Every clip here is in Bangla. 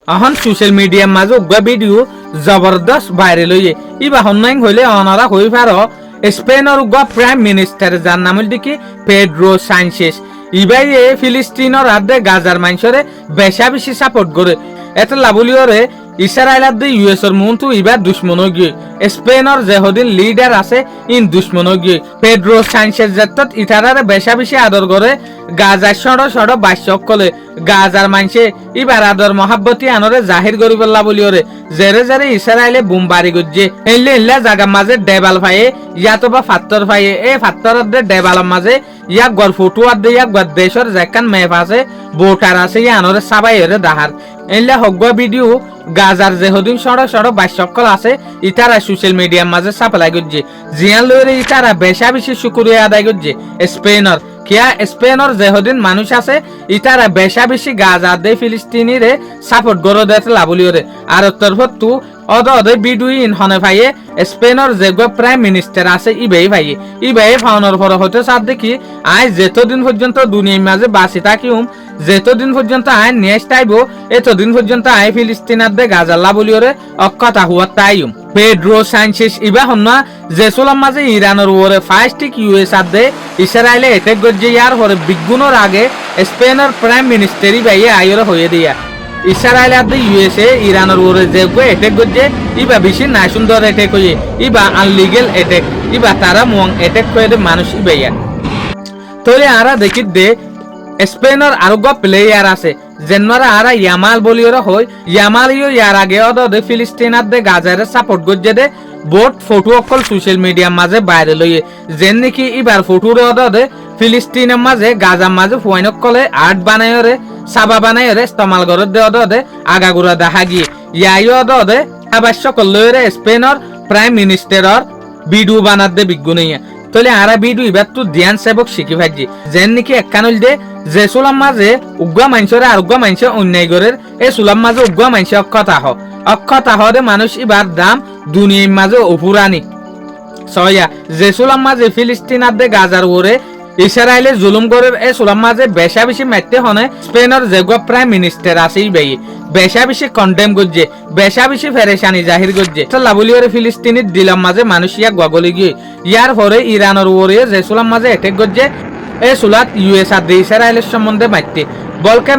এখন সোশ্যাল মিডিয়ার মাঝে উগা ভিডিও জবরদস্ত ভাইরাল হয়ে ইবা হন্যাং হইলে অনারা হই পার স্পেনের উগা প্রাইম মিনিস্টার যার নাম হল কি পেড্রো সানচেজ ইবাই ফিলিস্তিনের রাজ্যে গাজার মানুষরে বেশা বেশি সাপোর্ট করে এত লাভলিওরে ইসরায়েলের দিয়ে ইউএসর মন্তু ইবার দুশ্মন গিয়ে স্পেনের যেহদিন লিডার আছে ইন দুশ্মন গিয়ে পেড্রো সানচেজ যেতত ইটারারে বেশা বেশি আদর করে গাজার সড় বাস্য কলে গাজার মানুষে ইবার আদর মহাব্বতী আনরে জাহির করিব লাভলিওরে জেরে জেরে ইসরায়েলে বোমবারি গজ্জে এলে এলে জাগার মাঝে ডেবাল ফাইয়ে ইয়াতো বা ফাত্তর ফাইয়ে এই ফাত্তরের ডেবালের মাঝে ইয়াক গড় ফুটুয়ার দিয়ে ইয়াক গড় দেশের যেখান মেপ আছে বোটার আছে ইয়া আনরে সাবাই এরে দাহার এলে হগ্গ ভিডিও গাজার যেহদিন সড় বাস্যকল আছে ইতারা সোশ্যাল মিডিয়ার মাঝে সাপ্লাই করছে জিয়ান লইরে ইতারা বেশা বেশি শুকুরিয়া আদায় করছে স্পেনের কিয়া স্পেনের যেহদিন মানুষ আছে ইতারা বেশা বেশি গাজা দে ফিলিস্তিনিরে সাপোর্ট গড় দেতে লাভলিওরে আর তরফত তু অদে বিডুইন হনে ভাইয়ে স্পেনের যে প্রাইম মিনিস্টার আছে ইবাই ফাউনের পর হতে সাথ দেখি আয় যেতদিন পর্যন্ত দুনিয়ার মাঝে বাঁচি থাকিম যেতদিন পর্যন্ত আয় নেক্সট আইব এতদিন পর্যন্ত আয় ফিলিস্তিনার দে গাজাল্লা বলিওরে অক্ষতা হুয়া তাইম পেড্রো সানচেজ ইবা হন্না জেসুলাম মাঝে ইরানের ওরে ফার্স্টিক ইউএস আদে ইসরায়েলে এটেক গজ্জে ইয়ার পরে বিগুণর আগে স্পেনের প্রাইম মিনিস্টারই বাইয়ে আয়রে হয়ে দিয়া ইসরায়েল আদে ইউএসএ ইরানের ওরে যে এটেক গজ্জে ইবা বেশি না সুন্দর এটেক হয়ে ইবা আনলিগেল এটেক ইবা তারা মুং এটেক করে মানুষ ইবাইয়া তোলে আরা দেখি দে স্পেনের আরোগ্য প্লেয়ার আছে যেনরা আরা ইয়ামাল বলিওরা হয় ইয়ামালিও ইয়ার আগে অদে ফিলিস্তিনার দে গাজারে সাপোর্ট গজ্জে দে বোট ফটো অকল সোশ্যাল মিডিয়ার মাঝে বাইরে লইয়ে যেন নাকি এবার ফটোরে অদে ফিলিস্তিনের মাঝে গাজার মাঝে ফুয়াইনক কলে আর্ট বানায়রে সাবা বানায়রে ইস্তেমাল করে দে অদে আগাগুড়া দেখা গিয়ে ইয়াইও অদে আবশ্যক লইরে স্পেনের প্রাইম মিনিস্টারর ভিডিও বানাত দে বিজ্ঞানীয়া তলে আরা ভিডিও এবার তো ধ্যান সেবক শিখি ভাজি যেন নাকি একখানল দে যে সুলাম মাঝে উগ্গা মানুষরে আর উগ্গা মানুষ অন্যায় করে এই সুলাম মাঝে উগ্গা মানুষ অক্ষতা হদে মানুষ এবার দাম দুনিয়ার মাঝে অপুরানি সয়া যে সুলাম মাঝে ফিলিস্তিনার দে গাজার ওরে ইসরায়েলের জুলুম করে এই সুলাম মাঝে বেশা বেশি মারতে হনে স্পেনের যেগুলো প্রাইম মিনিস্টার আছে ইবাই বেশা বেশি কন্ডেম করছে বেশা বেশি ফেরেশানি জাহির করছে লাবলিওরে ফিলিস্তিনির দিলাম মাঝে মানুষ ইয়া গগলি গিয়ে ইয়ার পরে ইরানের ওরে যে সুলাম মাঝে এটেক করছে এই সুলাত ইউএস আর ইসরায়েলের সম্বন্ধে মারতে বলকে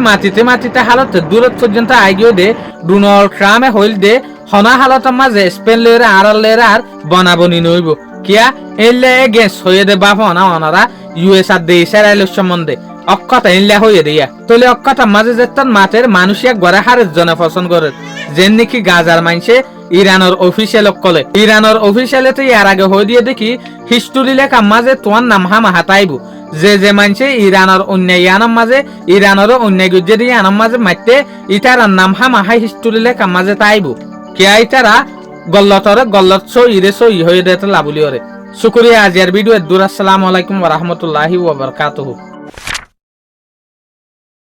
মাতিতে হালত দূরত পর্যন্ত আগিয়ে দে ডোনাল্ড ট্রাম্পে হইল দে হনা হালতের মাঝে স্পেন লেরে আর বনাবনি নইব কিয়া এলে গেস হয়ে দে বাপ অনারা ইউএস আর ইসরায়েলের সম্বন্ধে অক্ষতা এলে হয়ে দিয়া তলে অক্ষতা মাঝে যেতান মাতের মানুষিয়া গড়ে হারের জনে পছন্দ করে যেন নাকি গাজার মানুষে ইরানের অফিসিয়াল কলে ইরানের অফিসিয়ালেতে ইয়ার আগে হয়ে দিয়ে দেখি হিস্টোরি লেখা মাঝে তোমার নাম হামা হাতাইব যে মানছে ইরানের অন্যায় ইয়ানার মাঝে ইরানের অন্যায় গুজে দিয়ে আনার মাঝে মারতে ইটার নাম হামা হাই হিস্টোরি লেখা মাঝে তাইব কে ইটারা গল্লত সই হয়ে দিতে লাভলি ওরে শুক্রিয়া আজিয়ার ভিডিও দূর আসসালামু আলাইকুম ওয়া রাহমাতুল্লাহি ওয়া বারাকাতুহু।